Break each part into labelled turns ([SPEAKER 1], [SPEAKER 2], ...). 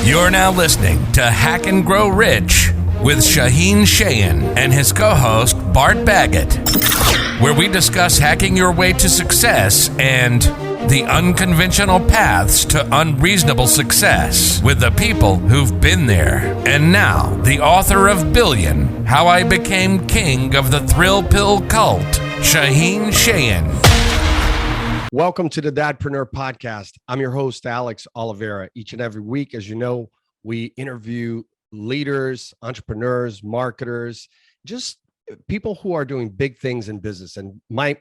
[SPEAKER 1] You're now listening to Hack and Grow Rich with Shaahin and his co-host Bart Baggett, where we discuss hacking your way to success and the unconventional paths to unreasonable success with the people who've been there. And now, the author of Billion, How I Became King of the Thrill Pill Cult, Shaahin.
[SPEAKER 2] Welcome to the Dadpreneur podcast. I'm your host, Alex Oliveira. Each and every week, as you know, we interview leaders, entrepreneurs, marketers, just people who are doing big things in business. And my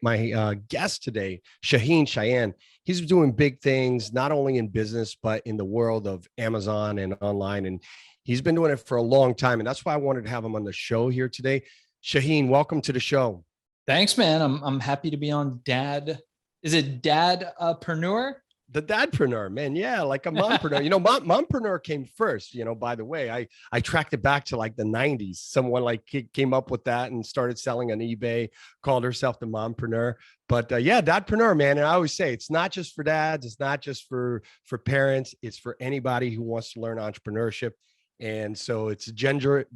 [SPEAKER 2] guest today, Shaahin, he's doing big things, not only in business, but in the world of Amazon and online. And he's been doing it for a long time. And that's why I wanted to have him on the show here today. Shaahin, welcome to the show.
[SPEAKER 3] Thanks, man. I'm happy to be on Dad. Is it Dadpreneur?
[SPEAKER 2] The Dadpreneur, man. Yeah, like a mompreneur. You know, mompreneur came first, by the way. I tracked it back to like the 90s. Someone like came up with that and started selling on eBay, called herself the mompreneur. But yeah, Dadpreneur, man. And I always say it's not just for dads. It's not just for parents. It's for anybody who wants to learn entrepreneurship. And so it's gender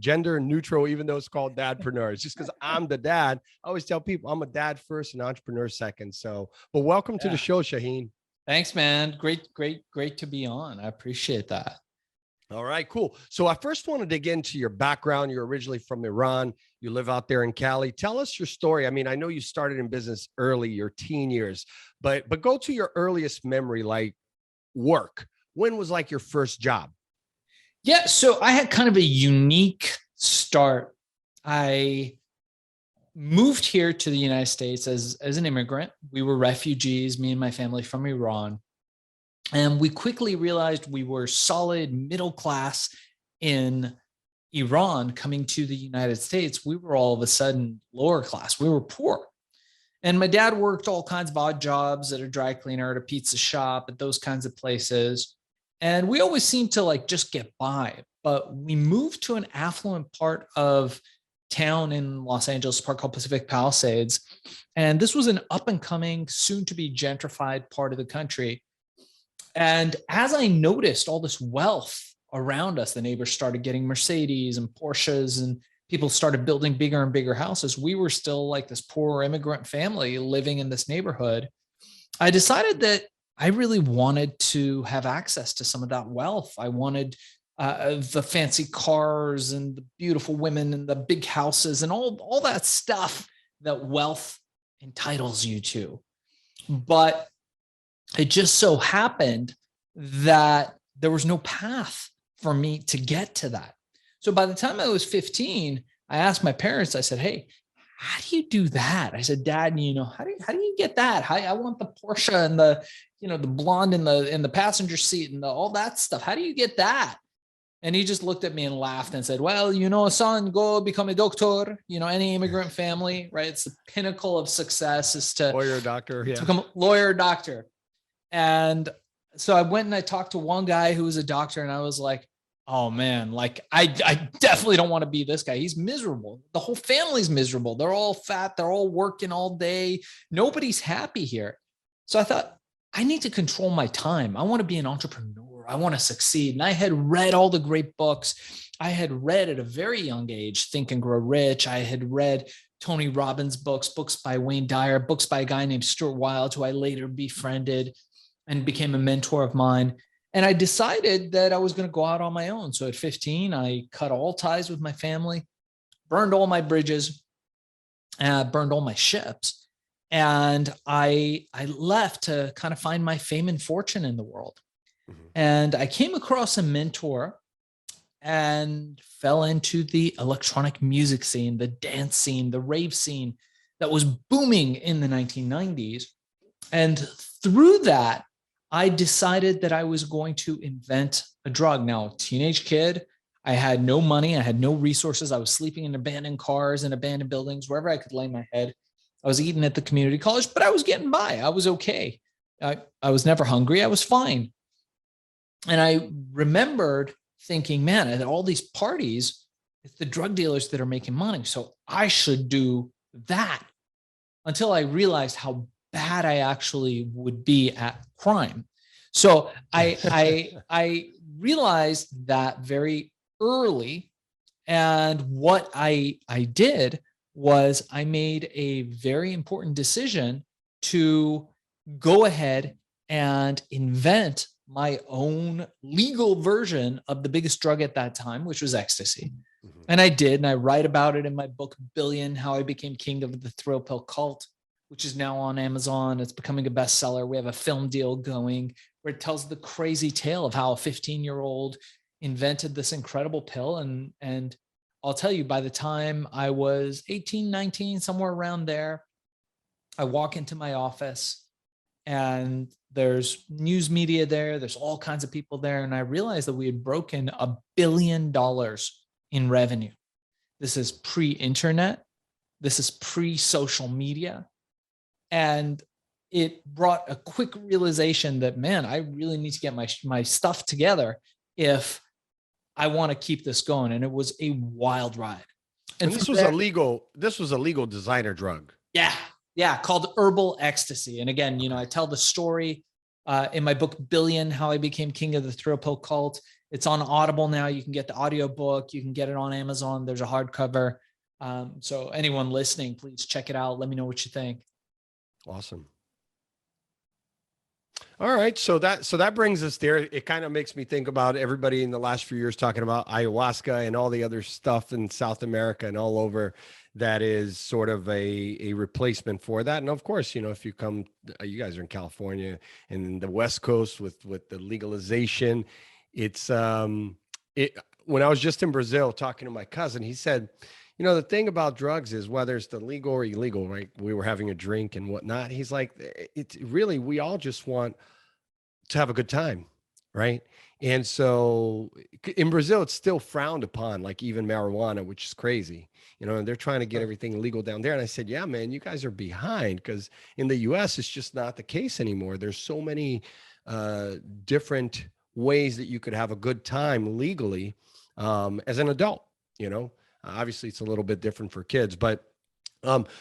[SPEAKER 2] neutral, even though it's called Dadpreneur. It's just because I'm the dad. I always tell people I'm a dad first and entrepreneur second. So, but welcome to the show, Shaahin.
[SPEAKER 3] Thanks, man. Great to be on. I appreciate that.
[SPEAKER 2] All right, cool. So I first want to dig into your background. You're originally from Iran. You live out there in Cali. Tell us your story. I mean, I know you started in business early, your teen years, but go to your earliest memory, like work. When was like your first job?
[SPEAKER 3] Yeah, so I had kind of a unique start. I moved here to the United States as an immigrant. We were refugees, me and my family from Iran. And we quickly realized we were solid middle class in Iran. Coming to the United States, we were all of a sudden lower class. We were poor. And my dad worked all kinds of odd jobs at a dry cleaner, at a pizza shop, at those kinds of places. And we always seemed to like just get by. But we moved to an affluent part of town in Los Angeles, a park called Pacific Palisades. And this was an up and coming, soon to be gentrified part of the country. And as I noticed all this wealth around us, the neighbors started getting Mercedes and Porsches, and people started building bigger and bigger houses. We were still like this poor immigrant family living in this neighborhood. I decided that I really wanted to have access to some of that wealth. I wanted the fancy cars and the beautiful women and the big houses and all that stuff that wealth entitles you to. But it just so happened that there was no path for me to get to that. So by the time I was 15, I asked my parents, I said, hey, how do you do that? I said, Dad, how do you get that? I want the Porsche and the blonde in the passenger seat and all that stuff. How do you get that? And he just looked at me and laughed and said, well, son, go become a doctor. Any immigrant family, right? It's the pinnacle of success is to
[SPEAKER 2] lawyer, doctor,
[SPEAKER 3] to become a lawyer, doctor. And so I went and I talked to one guy who was a doctor, and I was like, oh man, like I definitely don't want to be this guy. He's miserable. The whole family's miserable. They're all fat. They're all working all day. Nobody's happy here. So I thought, I need to control my time. I want to be an entrepreneur. I want to succeed. And I had read all the great books. I had read at a very young age, Think and Grow Rich. I had read Tony Robbins' books by Wayne Dyer, books by a guy named Stuart Wilde, who I later befriended and became a mentor of mine. And I decided that I was going to go out on my own. So at 15, I cut all ties with my family, burned all my bridges, burned all my ships. And I left to kind of find my fame and fortune in the world. Mm-hmm. And I came across a mentor and fell into the electronic music scene, the dance scene, the rave scene that was booming in the 1990s. And through that, I decided that I was going to invent a drug. Now, teenage kid, I had no money. I had no resources. I was sleeping in abandoned cars and abandoned buildings, wherever I could lay my head. I was eating at the community college, but I was getting by. I was okay. I was never hungry. I was fine. And I remembered thinking, man, at all these parties, it's the drug dealers that are making money. So I should do that, until I realized how bad I actually would be at crime. So I realized that very early. And what I did was I made a very important decision to go ahead and invent my own legal version of the biggest drug at that time, which was ecstasy. Mm-hmm. And I did, and I write about it in my book, Billion, How I Became King of the Thrill Pill Cult, which is now on Amazon. It's becoming a bestseller. We have a film deal going where it tells the crazy tale of how a 15-year-old invented this incredible pill. And I'll tell you, by the time I was 18, 19, somewhere around there, I walk into my office and there's news media there. There's all kinds of people there. And I realized that we had broken $1 billion in revenue. This is pre-internet. This is pre-social media. And it brought a quick realization that, man, I really need to get my stuff together if I want to keep this going. And it was a wild ride.
[SPEAKER 2] And this was a legal designer drug.
[SPEAKER 3] Yeah, called herbal ecstasy. And again, I tell the story in my book, Billion, How I Became King of the Thrill Pill Cult. It's on Audible now. You can get the audiobook. You can get it on Amazon. There's a hardcover. So anyone listening, please check it out. Let me know what you think.
[SPEAKER 2] Awesome. All right. So that brings us there. It kind of makes me think about everybody in the last few years talking about ayahuasca and all the other stuff in South America and all over that is sort of a replacement for that. And of course, if you come, you guys are in California and the West Coast with the legalization, it's when I was just in Brazil talking to my cousin, he said, the thing about drugs is whether it's the legal or illegal, right? We were having a drink and whatnot. He's like, it's really, we all just want to have a good time, right? And so in Brazil, it's still frowned upon, like even marijuana, which is crazy, and they're trying to get everything legal down there. And I said, yeah, man, you guys are behind, because in the US, it's just not the case anymore. There's so many different ways that you could have a good time legally as an adult, Obviously, it's a little bit different for kids, but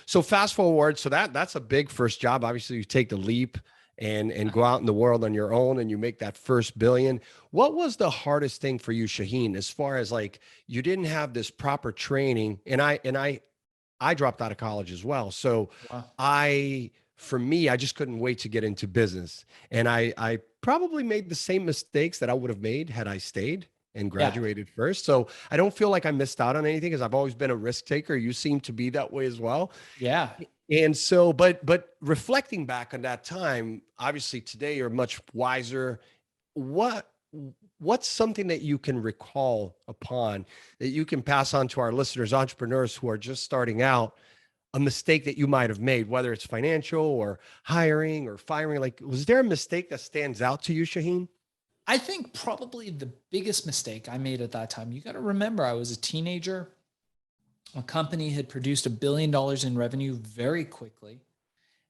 [SPEAKER 2] so fast forward. So that's a big first job. Obviously, you take the leap and go out in the world on your own, and you make that first billion. What was the hardest thing for you, Shaahin, as far as like you didn't have this proper training? And I dropped out of college as well. So wow. For me, I just couldn't wait to get into business, and I probably made the same mistakes that I would have made had I stayed and graduated first. So I don't feel like I missed out on anything, because I've always been a risk taker. You seem to be that way as well.
[SPEAKER 3] Yeah.
[SPEAKER 2] And so, but reflecting back on that time, obviously today you're much wiser. What's something that you can recall upon that you can pass on to our listeners, entrepreneurs who are just starting out, a mistake that you might have made, whether it's financial or hiring or firing? Like, was there a mistake that stands out to you, Shaahin?
[SPEAKER 3] I think probably the biggest mistake I made at that time, you got to remember, I was a teenager. A company had produced $1 billion in revenue very quickly.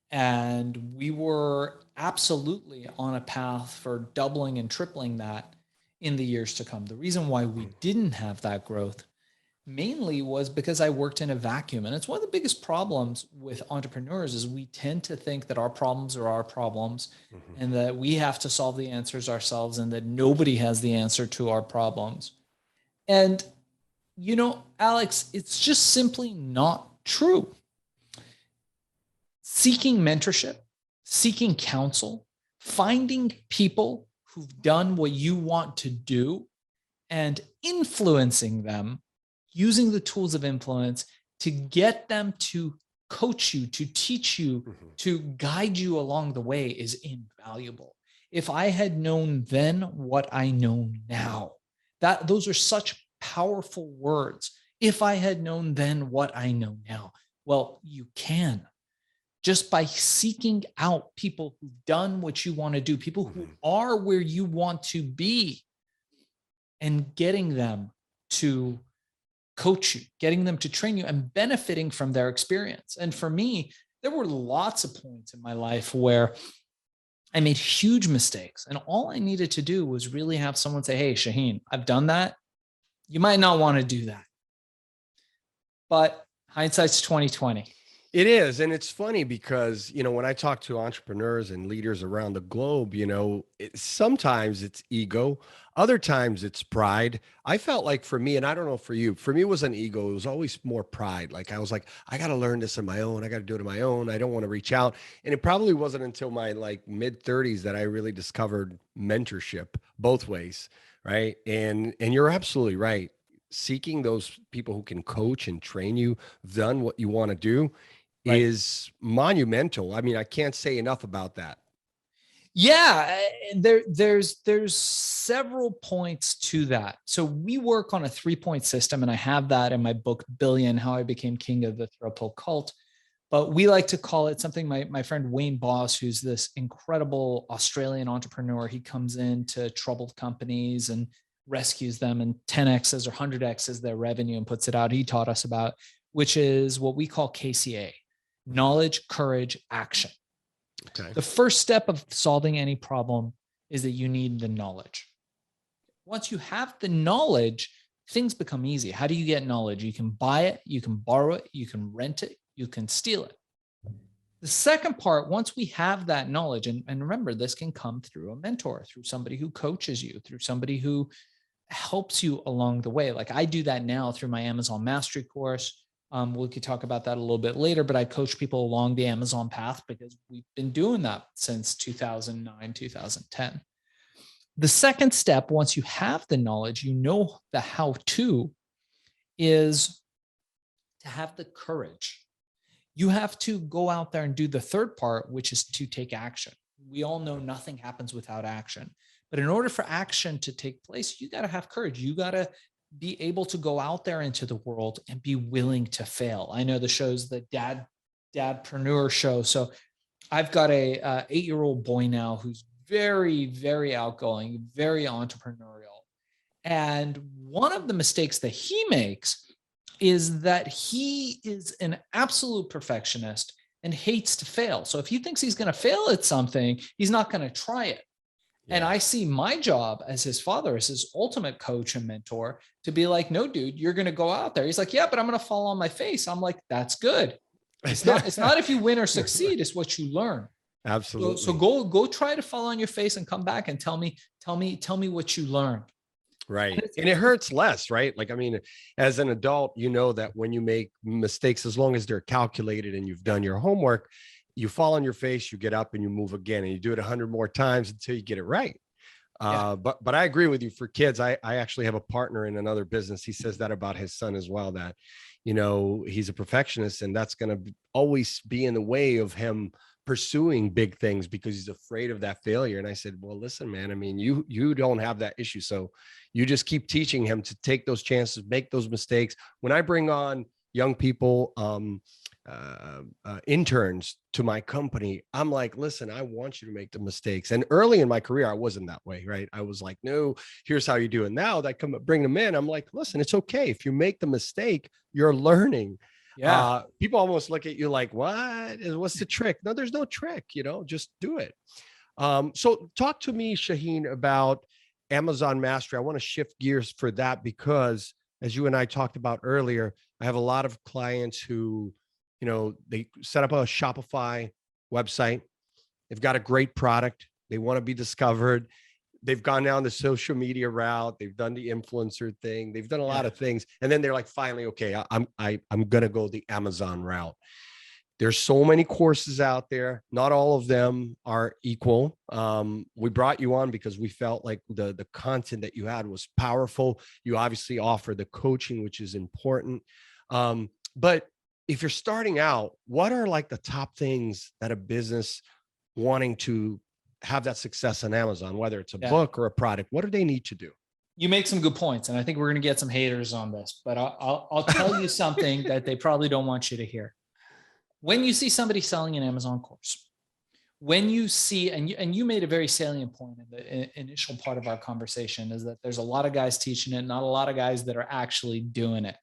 [SPEAKER 3] And we were absolutely on a path for doubling and tripling that in the years to come. The reason why we didn't have that growth mainly was because I worked in a vacuum. And it's one of the biggest problems with entrepreneurs is we tend to think that our problems are our problems, and that we have to solve the answers ourselves, and that nobody has the answer to our problems. And, Alex, it's just simply not true. Seeking mentorship, seeking counsel, finding people who've done what you want to do and influencing them, using the tools of influence to get them to coach you, to teach you, to guide you along the way is invaluable. If I had known then what I know now, those are such powerful words. If I had known then what I know now, well, you can. Just by seeking out people who've done what you want to do, people who are where you want to be, and getting them to coach you, getting them to train you, and benefiting from their experience. And for me, there were lots of points in my life where I made huge mistakes, and all I needed to do was really have someone say, hey, Shaahin, I've done that. You might not want to do that. But hindsight's 2020.
[SPEAKER 2] It is. And it's funny because, when I talk to entrepreneurs and leaders around the globe, sometimes it's ego, other times it's pride. I felt like for me, and I don't know for me, it was an ego. It was always more pride. Like I was like, I got to learn this on my own. I got to do it on my own. I don't want to reach out. And it probably wasn't until my like mid 30s that I really discovered mentorship both ways. Right. And you're absolutely right. Seeking those people who can coach and train you, done what you want to do
[SPEAKER 3] Right.
[SPEAKER 2] is monumental. I mean, I can't say enough about that.
[SPEAKER 3] Yeah, there's several points to that. So we work on a 3-point system, and I have that in my book, Billion, How I Became King of the Throw Pill Cult. But we like to call it something, my friend Wayne Boss, who's this incredible Australian entrepreneur, he comes into troubled companies and rescues them and 10X's or 100X's their revenue and puts it out. He taught us about, which is what we call KCA, knowledge, courage, action.
[SPEAKER 2] Okay.
[SPEAKER 3] The first step of solving any problem is that you need the knowledge. Once you have the knowledge, things become easy. How do you get knowledge? You can buy it, you can borrow it, you can rent it, you can steal it. The second part, once we have that knowledge, and remember, this can come through a mentor, through somebody who coaches you, through somebody who helps you along the way. Like I do that now through my Amazon Mastery course. We could talk about that a little bit later, but I coach people along the Amazon path because we've been doing that since 2009, 2010. The second step, once you have the knowledge, the how-to, is to have the courage. You have to go out there and do the third part, which is to take action. We all know nothing happens without action. But in order for action to take place, you got to have courage. You got to be able to go out there into the world and be willing to fail. I know the show's the Dadpreneur show. So I've got a 8-year-old boy now who's very, very outgoing, very entrepreneurial. And one of the mistakes that he makes is that he is an absolute perfectionist and hates to fail. So if he thinks he's going to fail at something, he's not going to try it. And I see my job as his father, as his ultimate coach and mentor, to be like, no, dude, you're going to go out there. He's like, yeah, but I'm going to fall on my face. I'm like, that's good. It's not if you win or succeed, it's what you learn.
[SPEAKER 2] Absolutely.
[SPEAKER 3] So go try to fall on your face and come back and tell me what you learned.
[SPEAKER 2] Right. And it hurts less, right? Like, I mean, as an adult, you know that when you make mistakes, as long as they're calculated and you've done your homework, you fall on your face, you get up and you move again, and you do it 100 more times until you get it right. But I agree with you. For kids, I actually have a partner in another business. He says that about his son as well, that, he's a perfectionist, and that's going to always be in the way of him pursuing big things because he's afraid of that failure. And I said, well, listen, man, I mean, you don't have that issue. So you just keep teaching him to take those chances, make those mistakes. When I bring on young people, interns to my company, I'm like, listen, I want you to make the mistakes. And early in my career, I wasn't that way, right? I was like, no, here's how you do it. Now that I bring them in, I'm like, listen, it's okay. If you make the mistake, you're learning.
[SPEAKER 3] Yeah.
[SPEAKER 2] People almost look at you like, what's the trick? No, there's no trick, just do it. So talk to me, Shaahin, about Amazon Mastery. I want to shift gears for that because, as you and I talked about earlier, I have a lot of clients who, they set up a Shopify website. They've got a great product. They want to be discovered. They've gone down the social media route. They've done the influencer thing. They've done a lot of things. And then they're like, finally, okay, I'm going to go the Amazon route. There's so many courses out there. Not all of them are equal. We brought you on because we felt like the content that you had was powerful. You obviously offer the coaching, which is important. But if you're starting out, what are like the top things that a business wanting to have that success on Amazon, whether it's a book or a product, what do they need to do?
[SPEAKER 3] You make some good points, and I think we're going to get some haters on this, but I'll tell you something that they probably don't want you to hear. When you see somebody selling an Amazon course, when you see, and you made a very salient point in the initial part of our conversation, is that there's a lot of guys teaching it, not a lot of guys that are actually doing it.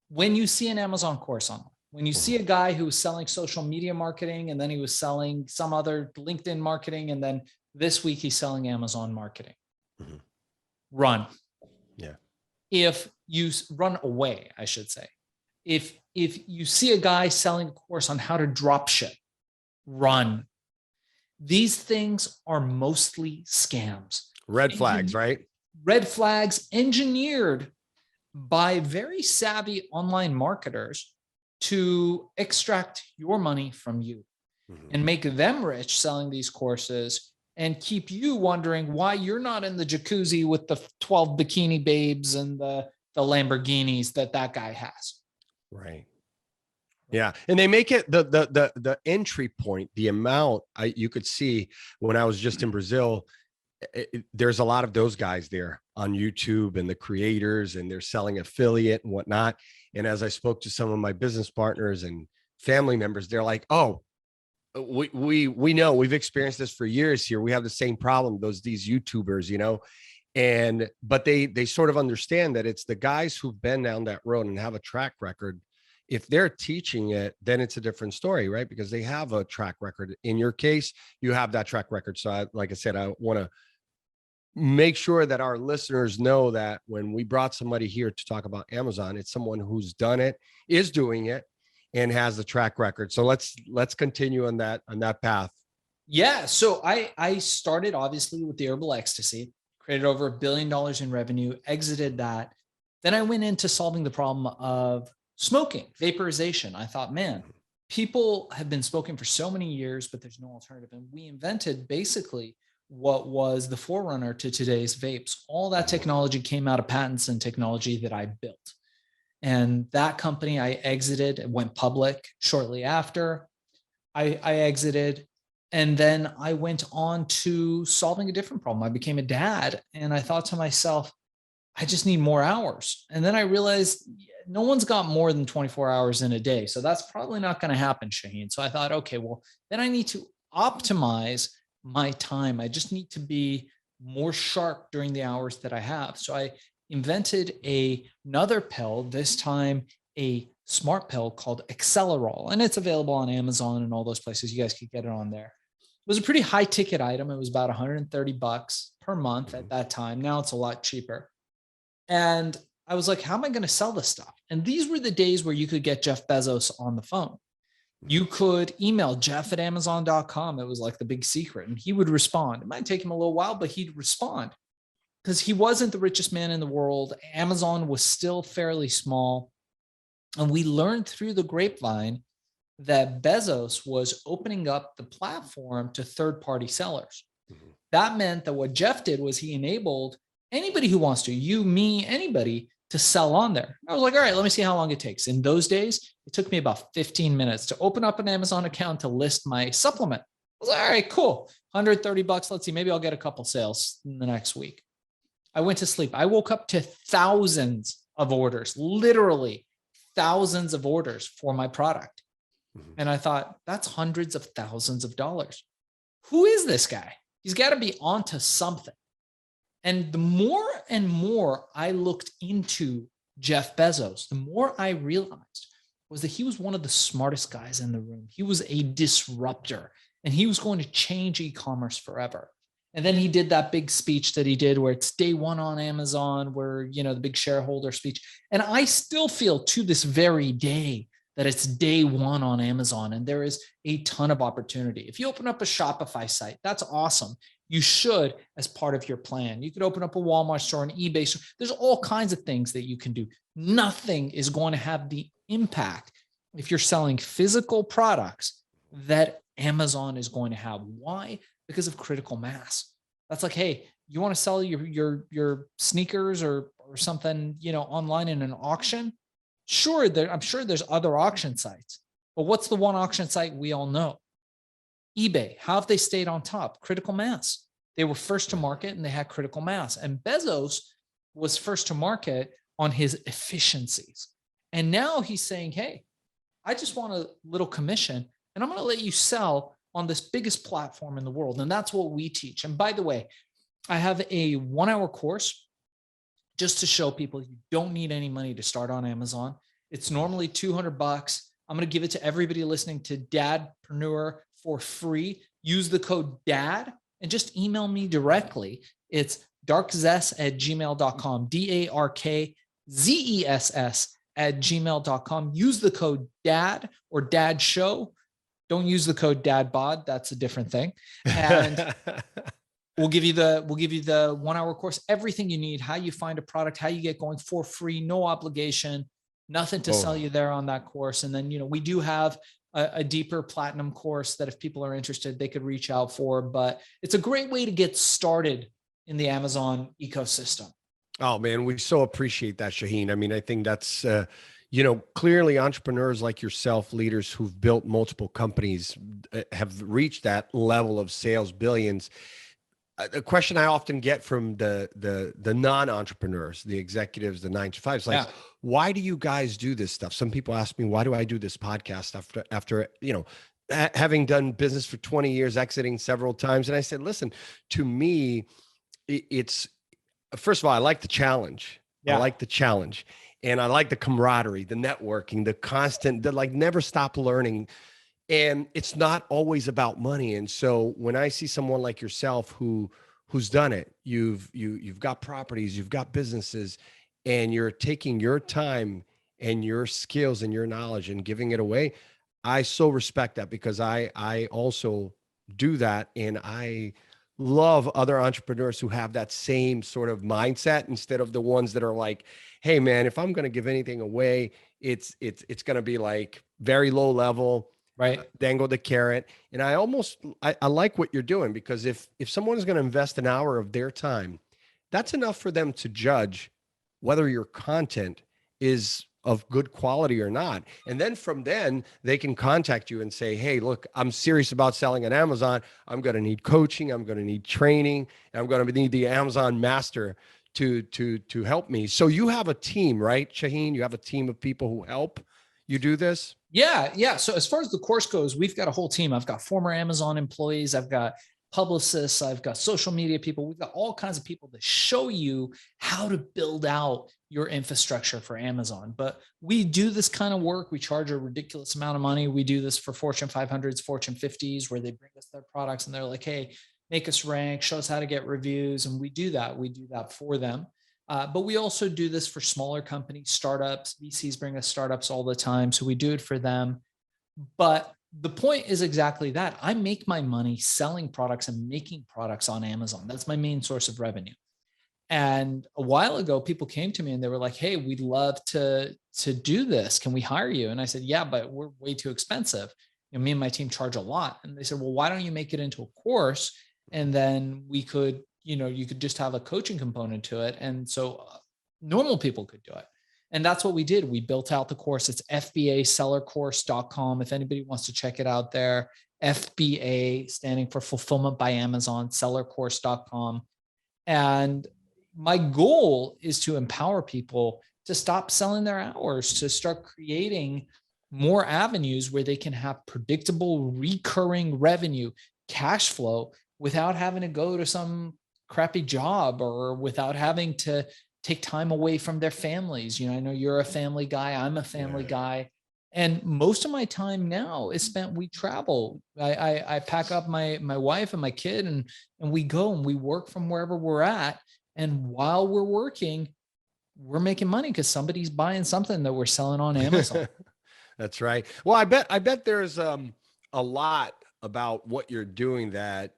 [SPEAKER 3] When you see an Amazon course online, when you see a guy who was selling social media marketing, and then he was selling some other LinkedIn marketing, and then this week he's selling Amazon marketing, run.
[SPEAKER 2] Yeah.
[SPEAKER 3] If you run away, I should say. If you see a guy selling a course on how to drop ship, run. These things are mostly scams.
[SPEAKER 2] Red flags, right?
[SPEAKER 3] Red flags engineered by very savvy online marketers to extract your money from you and make them rich selling these courses and keep you wondering why you're not in the jacuzzi with the 12 bikini babes and the Lamborghinis that guy has.
[SPEAKER 2] Right. Yeah. And they make it the entry point, the amount you could see when I was just in Brazil, there's a lot of those guys there on YouTube and the creators, and they're selling affiliate and whatnot. And as I spoke to some of my business partners and family members, they're like, oh, we know, we've experienced this for years here. We have the same problem, these YouTubers, you know, but they sort of understand that it's the guys who've been down that road and have a track record. If they're teaching it, then it's a different story, right? Because they have a track record. In your case, you have that track record. So like I said, I want to make sure that our listeners know that when we brought somebody here to talk about Amazon, it's someone who's done it, is doing it, and has the track record. So let's continue on that path.
[SPEAKER 3] Yeah. So I started obviously with the herbal ecstasy, created over $1 billion in revenue, exited that. Then I went into solving the problem of smoking, vaporization. I thought, man, people have been smoking for so many years, but there's no alternative. And we invented basically what was the forerunner to today's vapes. All that technology came out of patents and technology that I built. And that company I exited, it went public shortly after I exited. And then I went on to solving a different problem. I became a dad, and I thought to myself, I just need more hours. And then I realized no one's got more than 24 hours in a day. So that's probably not going to happen, Shaahin. So I thought, okay, well, then I need to optimize my time. I just need to be more sharp during the hours that I have. So I invented another pill, this time a smart pill called Accelerol. And it's available on Amazon and all those places. You guys could get it on there. It was a pretty high ticket item. It was about $130 per month at that time. Now it's a lot cheaper. And I was like, how am I going to sell this stuff? And these were the days where you could get Jeff Bezos on the phone. You could email jeff@amazon.com. It was like the big secret. And he would respond. It might take him a little while, but he'd respond because he wasn't the richest man in the world. Amazon was still fairly small. And we learned through the grapevine that Bezos was opening up the platform to third-party sellers. That meant that what Jeff did was he enabled anybody who wants to, you, me, anybody, to sell on there. I was like, all right, let me see how long it takes. In those days, it took me about 15 minutes to open up an Amazon account to list my supplement. I was like, all right, cool. $130. Let's see, maybe I'll get a couple sales in the next week. I went to sleep. I woke up to thousands of orders, literally thousands of orders for my product. And I thought, that's hundreds of thousands of dollars. Who is this guy? He's got to be onto something. And the more and more I looked into Jeff Bezos, the more I realized was that he was one of the smartest guys in the room. He was a disruptor, and he was going to change e-commerce forever. And then he did that big speech that he did where it's day one on Amazon, where, you know, the big shareholder speech. And I still feel to this very day that it's day one on Amazon, and there is a ton of opportunity. If you open up a Shopify site, that's awesome. You should as part of your plan. You could open up a Walmart store, an eBay store. There's all kinds of things that you can do. Nothing is going to have the impact if you're selling physical products that Amazon is going to have. Why? Because of critical mass. That's like, hey, you want to sell your sneakers or something, you know, online in an auction? Sure, I'm sure there's other auction sites, but what's the one auction site we all know? eBay. How have they stayed on top? Critical mass. They were first to market and they had critical mass. And Bezos was first to market on his efficiencies. And now he's saying, hey, I just want a little commission and I'm going to let you sell on this biggest platform in the world. And that's what we teach. And by the way, I have a 1-hour course just to show people you don't need any money to start on Amazon. It's normally $200. I'm going to give it to everybody listening to Dadpreneur for free. Use the code DAD and just email me directly. It's darkzess@gmail.com, DARKZESS podcast@gmail.com. Use the code DAD or DAD show. Don't use the code DADBOD. That's a different thing. And we'll give you the 1 hour course, everything you need, how you find a product, how you get going for free, no obligation, nothing to sell you there on that course. And then, we do have a deeper platinum course that if people are interested, they could reach out for, but it's a great way to get started in the Amazon ecosystem.
[SPEAKER 2] Oh man, we so appreciate that, Shaahin. I mean, I think that's, clearly entrepreneurs like yourself, leaders who've built multiple companies, have reached that level of sales, billions. A question I often get from the non-entrepreneurs, the executives, the 9-to-5s, like, why do you guys do this stuff? Some people ask me, why do I do this podcast after having done business for 20 years, exiting several times? And I said, listen, to me, it's, first of all, I like the challenge. I like the challenge, and I like the camaraderie, the networking, the constant, the like never stop learning. And it's not always about money. And so when I see someone like yourself who's done it, you've got properties, you've got businesses, and you're taking your time and your skills and your knowledge and giving it away, I so respect that, because I also do that. And I love other entrepreneurs who have that same sort of mindset, instead of the ones that are like, hey man, if I'm going to give anything away, it's going to be like very low level, right? Dangle the carrot. And I like what you're doing, because if someone is going to invest an hour of their time, that's enough for them to judge whether your content is of good quality or not. And then from then they can contact you and say, hey, look, I'm serious about selling on Amazon. I'm going to need coaching. I'm going to need training. And I'm going to need the Amazon master to help me. So you have a team, right, Shaahin? You have a team of people who help you do this?
[SPEAKER 3] Yeah. So as far as the course goes, we've got a whole team. I've got former Amazon employees. I've got publicists. I've got social media people. We've got all kinds of people to show you how to build out your infrastructure for Amazon. But we do this kind of work. We charge a ridiculous amount of money. We do this for Fortune 500s, Fortune 50s, where they bring us their products and they're like, hey, make us rank, show us how to get reviews. And we do that. We do that for them. But we also do this for smaller companies, startups. VCs bring us startups all the time. So we do it for them. But the point is exactly that. I make my money selling products and making products on Amazon. That's my main source of revenue. And a while ago, people came to me and they were like, hey, we'd love to do this. Can we hire you? And I said, yeah, but we're way too expensive. Me and my team charge a lot. And they said, well, why don't you make it into a course? And then we could, you could just have a coaching component to it. And so normal people could do it. And that's what we did. We built out the course. It's FBAsellercourse.com. If anybody wants to check it out there, FBA standing for Fulfillment by Amazon, sellercourse.com. And my goal is to empower people to stop selling their hours, to start creating more avenues where they can have predictable, recurring revenue, cash flow, without having to go to some crappy job or without having to take time away from their families. I know you're a family guy. I'm a family guy. And most of my time now is spent, we travel. I pack up my wife and my kid and we go and we work from wherever we're at. And while we're working, we're making money because somebody's buying something that we're selling on Amazon.
[SPEAKER 2] That's right. Well, I bet there's a lot about what you're doing that,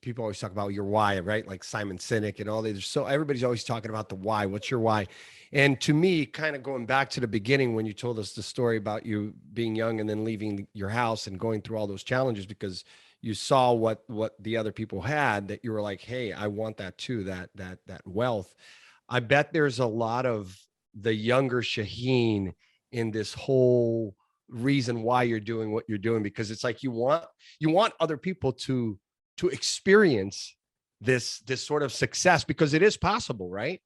[SPEAKER 2] people always talk about your why, right? Like Simon Sinek and all these. So everybody's always talking about the why. What's your why? And to me, kind of going back to the beginning when you told us the story about you being young and then leaving your house and going through all those challenges because you saw what the other people had, that you were like, hey, I want that too, that wealth. I bet there's a lot of the younger Shaahin in this whole reason why you're doing what you're doing, because it's like you want other people to experience this sort of success, because it is possible, right?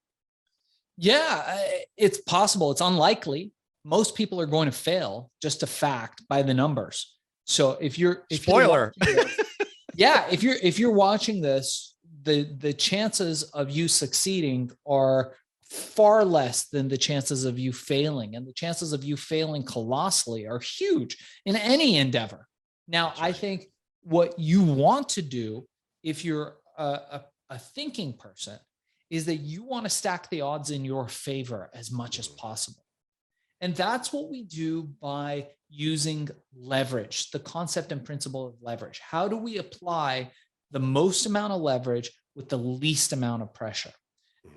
[SPEAKER 3] Yeah, it's possible. It's unlikely. Most people are going to fail, just a fact by the numbers. So if you're
[SPEAKER 2] if
[SPEAKER 3] you're watching this, the chances of you succeeding are far less than the chances of you failing, and the chances of you failing colossally are huge in any endeavor. Now, I think what you want to do, if you're a thinking person, is that you want to stack the odds in your favor as much as possible. And that's what we do by using leverage, the concept and principle of leverage. How do we apply the most amount of leverage with the least amount of pressure?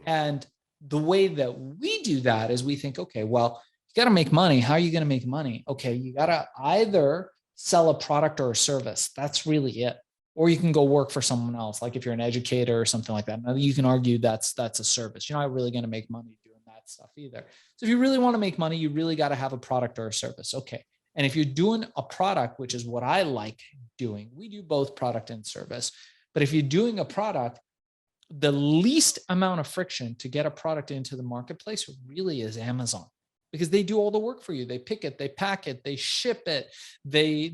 [SPEAKER 3] And the way that we do that is we think, okay, well, you got to make money. How are you going to make money? Okay, you got to either sell a product or a service. That's really it. Or you can go work for someone else. Like if you're an educator or something like that. Now you can argue that's a service. You're not really going to make money doing that stuff either. So if you really want to make money, you really got to have a product or a service. Okay. And if you're doing a product, which is what I like doing, we do both product and service. But if you're doing a product, the least amount of friction to get a product into the marketplace really is Amazon, because they do all the work for you. They pick it, they pack it, they ship it, they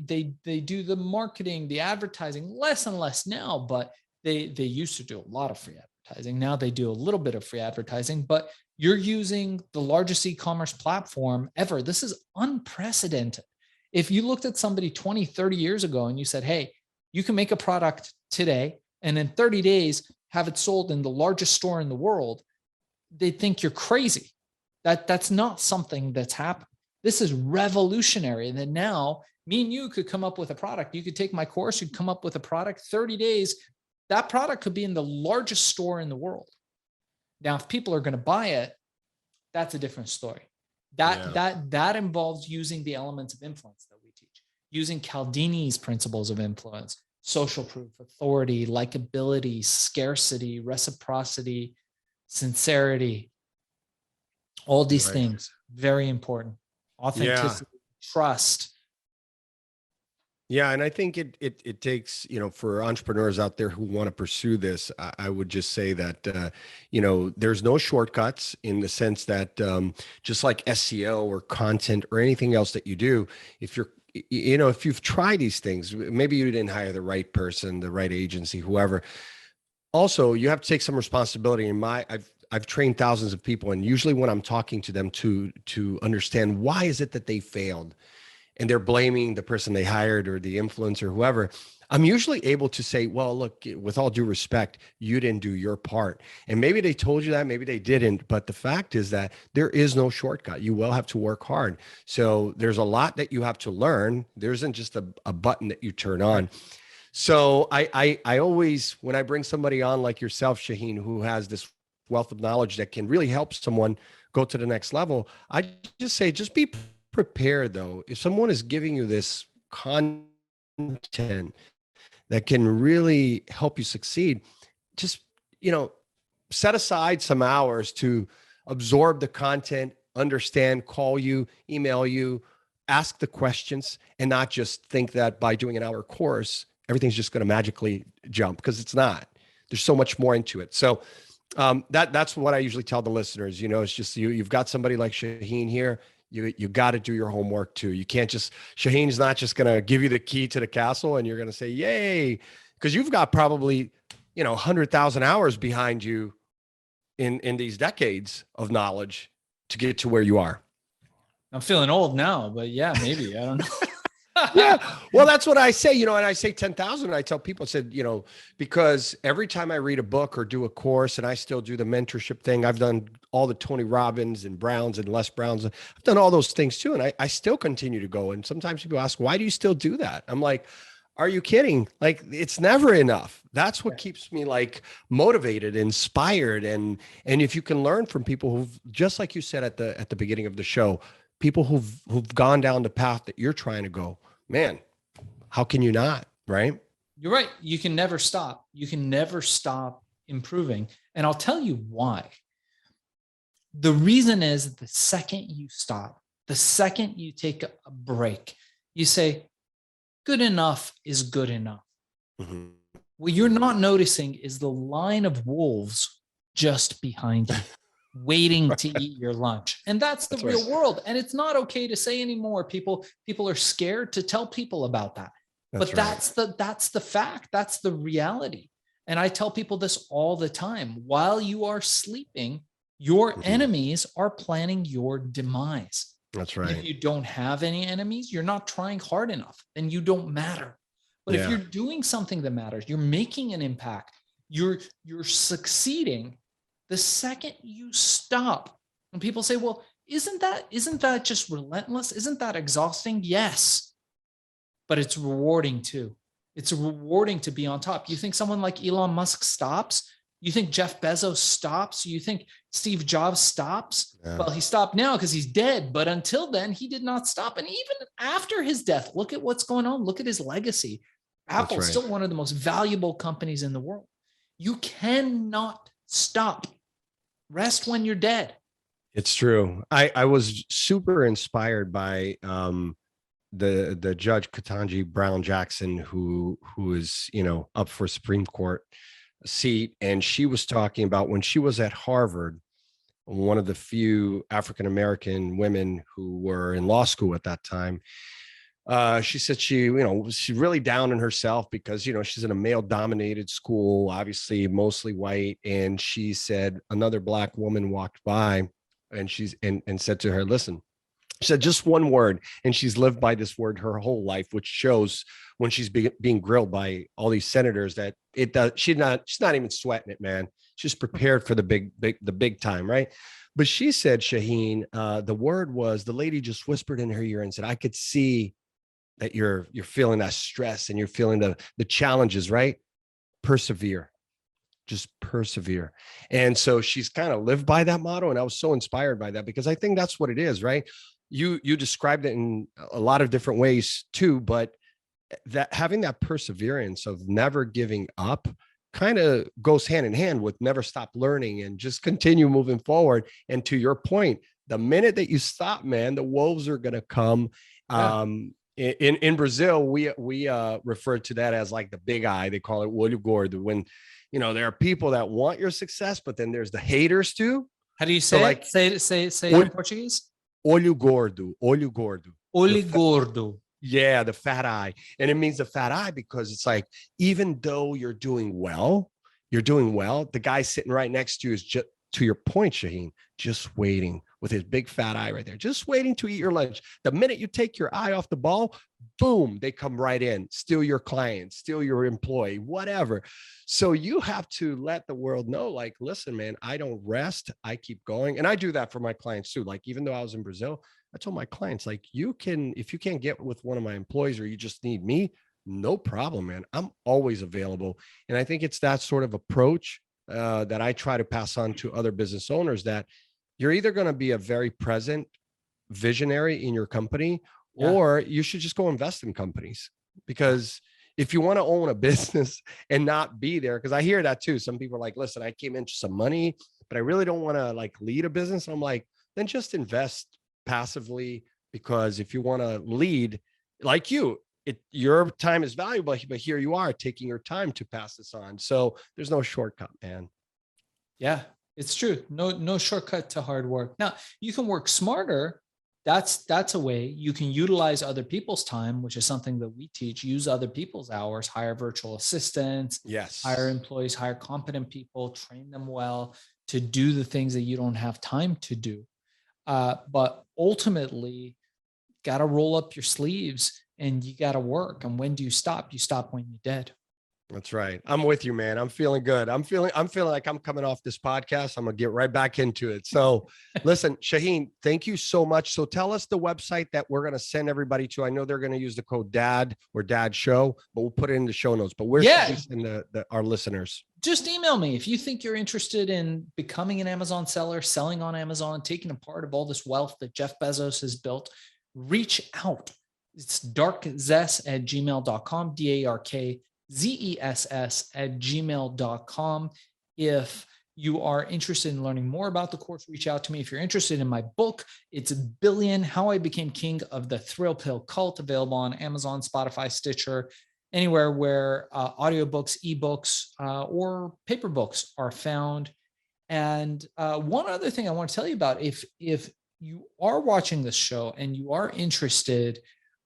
[SPEAKER 3] do the marketing, the advertising, less and less now, but they used to do a lot of free advertising. Now they do a little bit of free advertising, but you're using the largest e-commerce platform ever. This is unprecedented. If you looked at somebody 20, 30 years ago and you said, hey, you can make a product today and in 30 days have it sold in the largest store in the world, they'd think you're crazy. That's not something that's happened. This is revolutionary. And then now me and you could come up with a product. You could take my course, you'd come up with a product, 30 days, that product could be in the largest store in the world. Now, if people are going to buy it, that's a different story. That involves using the elements of influence that we teach, using Cialdini's principles of influence, social proof, authority, likability, scarcity, reciprocity, sincerity, all these things, very important. Authenticity, trust.
[SPEAKER 2] Yeah. And I think it takes, for entrepreneurs out there who want to pursue this, I would just say that, there's no shortcuts in the sense that just like SEO or content or anything else that you do, if you've tried these things, maybe you didn't hire the right person, the right agency, whoever. Also, you have to take some responsibility. I've trained thousands of people, and usually when I'm talking to them to understand why is it that they failed, and they're blaming the person they hired or the influencer, whoever, I'm usually able to say, well, look, with all due respect, you didn't do your part. And maybe they told you that, maybe they didn't. But the fact is that there is no shortcut. You will have to work hard. So there's a lot that you have to learn. There isn't just a button that you turn on. So I always, when I bring somebody on like yourself, Shaahin, who has this wealth of knowledge that can really help someone go to the next level, I just say, just be prepared though. If someone is giving you this content that can really help you succeed, just, set aside some hours to absorb the content, understand, call you, email you, ask the questions, and not just think that by doing an hour course, everything's just going to magically jump, because it's not. There's so much more into it. So that's what I usually tell the listeners. It's just you've got somebody like Shaahin here. You got to do your homework too. You can't just, Shaahin's not just going to give you the key to the castle and you're going to say, yay, because you've got probably, 100,000 hours behind you in these decades of knowledge to get to where you are.
[SPEAKER 3] I'm feeling old now, but yeah, maybe, I don't know.
[SPEAKER 2] Yeah. Well, that's what I say, and I say 10,000. I tell people, I said, because every time I read a book or do a course, and I still do the mentorship thing, I've done all the Tony Robbins and Browns and Les Browns. I've done all those things too. And I still continue to go. And sometimes people ask, why do you still do that? I'm like, are you kidding? Like, it's never enough. That's what keeps me like motivated, inspired. And if you can learn from people who've, just like you said at the beginning of the show, people who've gone down the path that you're trying to go, man, how can you not? Right?
[SPEAKER 3] You're right. You can never stop. You can never stop improving. And I'll tell you why. The reason is the second you stop, the second you take a break, you say, good enough is good enough. Mm-hmm. What you're not noticing is the line of wolves just behind you, waiting to eat your lunch. And that's the real world. And it's not okay to say anymore. People are scared to tell people about that. But that's the fact. That's the reality. And I tell people this all the time. While you are sleeping, your enemies are planning your demise.
[SPEAKER 2] That's right.
[SPEAKER 3] If you don't have any enemies, you're not trying hard enough, then you don't matter. But if you're doing something that matters, you're making an impact, you're succeeding, the second you stop, and people say, well, Isn't that just relentless? Isn't that exhausting? Yes, but it's rewarding too. It's rewarding to be on top. You think someone like Elon Musk stops? You think Jeff Bezos stops? You think Steve Jobs stops?
[SPEAKER 2] Yeah.
[SPEAKER 3] Well, he stopped now because he's dead. But until then, he did not stop. And even after his death, look at what's going on. Look at his legacy. Apple's
[SPEAKER 2] right.
[SPEAKER 3] still one of the most valuable companies in the world. You cannot stop. Rest when you're dead.
[SPEAKER 2] It's true. I was super inspired by the judge Ketanji Brown Jackson, who is, you know, up for Supreme Court seat. And she was talking about when she was at Harvard, one of the few African-American women who were in law school at that time. She said she's really down on herself because, you know, she's in a male dominated school, obviously mostly white. And she said another Black woman walked by and and said to her, listen, she said just one word, and she's lived by this word her whole life, which shows when she's being grilled by all these senators that she's not even sweating it, man. She's prepared for the big time, right? But she said, Shaahin, the word was, the lady just whispered in her ear and said, I could see that you're feeling that stress and you're feeling the challenges, right? Persevere. Just persevere. And so she's kind of lived by that motto. And I was so inspired by that because I think that's what it is, right? You described it in a lot of different ways too, but that having that perseverance of never giving up kind of goes hand in hand with never stop learning and just continue moving forward. And to your point, the minute that you stop, man, the wolves are going to come. Yeah. In Brazil, we refer to that as like the big eye. They call it olho gordo. When, you know, there are people that want your success, but then there's the haters too.
[SPEAKER 3] How do you say it? Say it in Portuguese.
[SPEAKER 2] Olho gordo, olho gordo.
[SPEAKER 3] Olho gordo.
[SPEAKER 2] Yeah, the fat eye. And it means the fat eye because it's like, even though you're doing well, the guy sitting right next to you is just, to your point, Shaahin, just waiting with his big fat eye right there, just waiting to eat your lunch. The minute you take your eye off the ball, boom, they come right in, steal your client, steal your employee, whatever. So you have to let the world know, like, listen, man, I don't rest. I keep going. And I do that for my clients too. Like, even though I was in Brazil, I told my clients, like, if you can't get with one of my employees or you just need me, no problem, man. I'm always available. And I think it's that sort of approach that I try to pass on to other business owners, that you're either going to be a very present visionary in your company, or you should just go invest in companies. Because if you want to own a business and not be there, because I hear that too. Some people are like, listen, I came into some money, but I really don't want to like lead a business. I'm like, then just invest passively, because if you want to lead like your time is valuable, but here you are taking your time to pass this on. So there's no shortcut, man.
[SPEAKER 3] Yeah, it's true. No shortcut to hard work. Now, you can work smarter. That's a way. You can utilize other people's time, which is something that we teach. Use other people's hours, hire virtual assistants,
[SPEAKER 2] yes,
[SPEAKER 3] hire employees, hire competent people, train them well to do the things that you don't have time to do. But ultimately, got to roll up your sleeves and you got to work. And when do you stop? You stop when you're dead.
[SPEAKER 2] That's right. I'm with you, man. I'm feeling good. I'm feeling like I'm coming off this podcast. I'm going to get right back into it. So listen, Shaahin, thank you so much. So tell us the website that we're going to send everybody to. I know they're going to use the code DAD or DAD show, but we'll put it in the show notes. But where should we send our listeners?
[SPEAKER 3] Just email me. If you think you're interested in becoming an Amazon seller, selling on Amazon, taking a part of all this wealth that Jeff Bezos has built, reach out. It's darkzess@gmail.com, darkzess@gmail.com. If you are interested in learning more about the course, reach out to me. If you're interested in my book, it's Billion, How I Became King of the Thrill Pill Cult, available on Amazon, Spotify, Stitcher, anywhere where audiobooks, ebooks, or paper books are found. And one other thing I want to tell you about, if you are watching this show and you are interested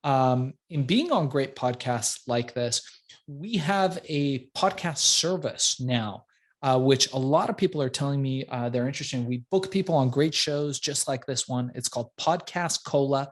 [SPEAKER 3] in being on great podcasts like this, we have a podcast service now, which a lot of people are telling me they're interested in. We book people on great shows just like this one. It's called Podcast Cola,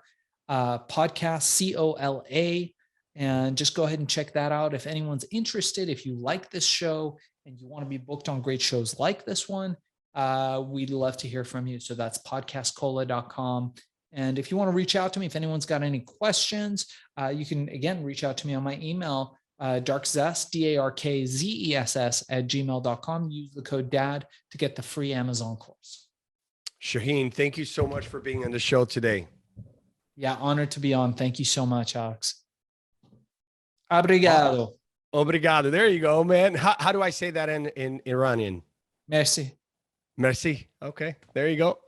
[SPEAKER 3] Podcast COLA, and just go ahead and check that out. If anyone's interested, if you like this show and you want to be booked on great shows like this one, we'd love to hear from you. So that's podcastcola.com. And if you want to reach out to me, if anyone's got any questions, you can, again, reach out to me on my email, darkzess, DARKZESS @gmail.com. Use the code DAD to get the free Amazon course.
[SPEAKER 2] Shaahin, thank you so much for being on the show today.
[SPEAKER 3] Yeah, honored to be on. Thank you so much, Alex. Obrigado.
[SPEAKER 2] Obrigado. There you go, man. How do I say that in Iranian?
[SPEAKER 3] Merci.
[SPEAKER 2] Merci. Okay, there you go.